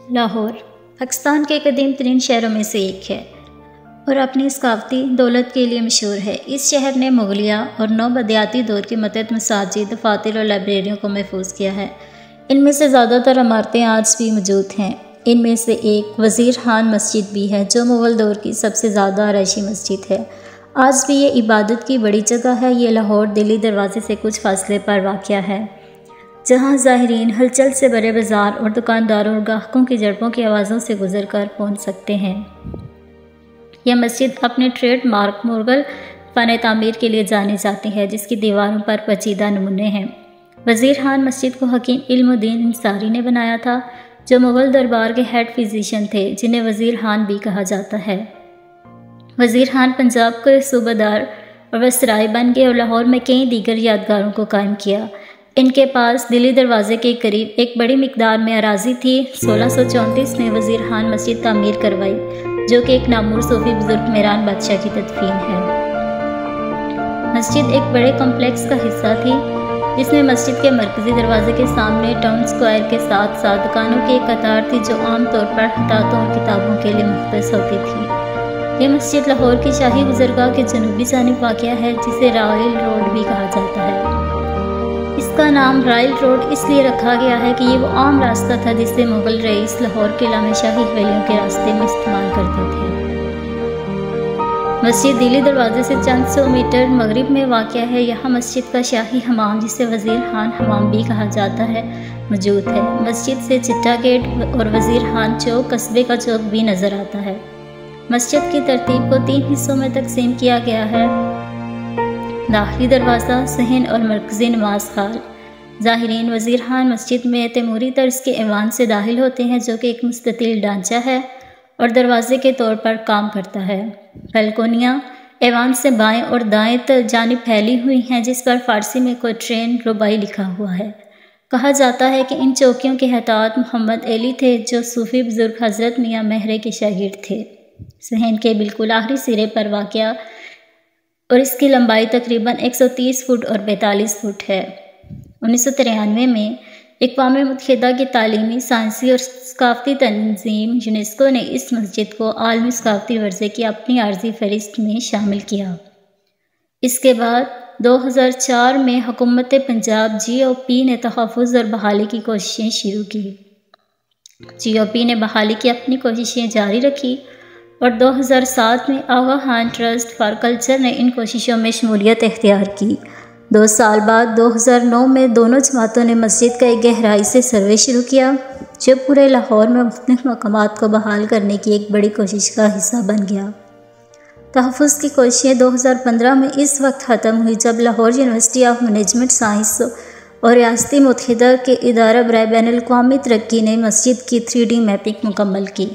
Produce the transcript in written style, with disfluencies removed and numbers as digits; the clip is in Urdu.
لاہور پاکستان کے قدیم ترین شہروں میں سے ایک ہے اور اپنی ثقافتی دولت کے لیے مشہور ہے۔ اس شہر نے مغلیہ اور نوبدیاتی دور کی متعدد مساجد، دفاتر اور لائبریریوں کو محفوظ کیا ہے۔ ان میں سے زیادہ تر عمارتیں آج بھی موجود ہیں۔ ان میں سے ایک وزیر خان مسجد بھی ہے، جو مغل دور کی سب سے زیادہ آرائشی مسجد ہے۔ آج بھی یہ عبادت کی بڑی جگہ ہے۔ یہ لاہور دلی دروازے سے کچھ فاصلے پر واقع ہے، جہاں زائرین ہلچل سے بھرے بازار اور دکانداروں اور گاہکوں کی جھڑپوں کی آوازوں سے گزر کر پہنچ سکتے ہیں۔ یہ مسجد اپنے ٹریڈ مارک مغل فن تعمیر کے لیے جانی جاتی ہے، جس کی دیواروں پر پیچیدہ نمونے ہیں۔ وزیر خان مسجد کو حکیم علم الدین انصاری نے بنایا تھا، جو مغل دربار کے ہیڈ فزیشین تھے، جنہیں وزیر خان بھی کہا جاتا ہے۔ وزیر خان پنجاب کے صوبہ دار اور وزرائے بن گئے اور لاہور میں کئی دیگر یادگاروں کو قائم کیا۔ ان کے پاس دلی دروازے کے قریب ایک بڑی مقدار میں اراضی تھی۔ 1634 میں وزیر خان مسجد تعمیر کروائی، جو کہ ایک نامور صوفی بزرگ میران بادشاہ کی تدفین ہے۔ مسجد ایک بڑے کمپلیکس کا حصہ تھی، جس میں مسجد کے مرکزی دروازے کے سامنے ٹاؤن اسکوائر کے ساتھ ساتھ دکانوں کی ایک قطار تھی، جو عام طور پر خطاطوں اور کتابوں کے لیے مختص ہوتی تھی۔ یہ مسجد لاہور کی شاہی گزرگاہ کے جنوبی جانب واقع ہے، جسے رائل روڈ بھی کہا جاتا ہے۔ اس کا نام رائل روڈ اس لیے رکھا گیا ہے کہ یہ وہ عام راستہ تھا جسے مغل رئیس لاہور قلعہ میں شاہی حویلیوں کے راستے میں استعمال کرتے تھے۔ مسجد دلی دروازے سے چند سو میٹر مغرب میں واقع ہے۔ یہاں مسجد کا شاہی حمام، جسے وزیر خان حمام بھی کہا جاتا ہے، موجود ہے۔ مسجد سے چٹا گیٹ اور وزیر خان چوک، قصبے کا چوک بھی نظر آتا ہے۔ مسجد کی ترتیب کو 3 حصوں میں تقسیم کیا گیا ہے: داخلی دروازہ، صحن اور مرکزی نماز ہال۔ زائرین وزیر خان مسجد میں تیموری طرز کے ایوان سے داخل ہوتے ہیں، جو کہ ایک مستطیل ڈھانچہ ہے اور دروازے کے طور پر کام کرتا ہے۔ بلکونیاں ایوان سے بائیں اور دائیں جانب پھیلی ہوئی ہیں، جس پر فارسی میں کوٹرین رباعی لکھا ہوا ہے۔ کہا جاتا ہے کہ ان چوکیوں کے حطاط محمد علی تھے، جو صوفی بزرگ حضرت میاں مہرے کے شاگرد تھے۔ صحن کے بالکل آخری سرے پر واقع اور اس کی لمبائی تقریباً 130 فٹ اور 42 فٹ ہے۔ 1993 میں اقوام متحدہ کی تعلیمی، سائنسی اور ثقافتی تنظیم یونیسکو نے اس مسجد کو عالمی ثقافتی ورثے کی اپنی عارضی فہرست میں شامل کیا۔ اس کے بعد 2004 میں حکومت پنجاب GOP نے تحفظ اور بحالی کی کوششیں شروع کی۔ GOP نے بحالی کی اپنی کوششیں جاری رکھی اور 2007 میں آغا خان ٹرسٹ فار کلچر نے ان کوششوں میں شمولیت اختیار کی۔ 2 سال بعد 2009 میں دونوں جماعتوں نے مسجد کا ایک گہرائی سے سروے شروع کیا، جو پورے لاہور میں مختلف مقامات کو بحال کرنے کی ایک بڑی کوشش کا حصہ بن گیا۔ تحفظ کی کوششیں 2015 میں اس وقت ختم ہوئی جب Lahore university of management science اور ریاستی متحدہ کے ادارہ برائے بین الاقوامی ترقی نے مسجد کی 3D میپنگ مکمل کی۔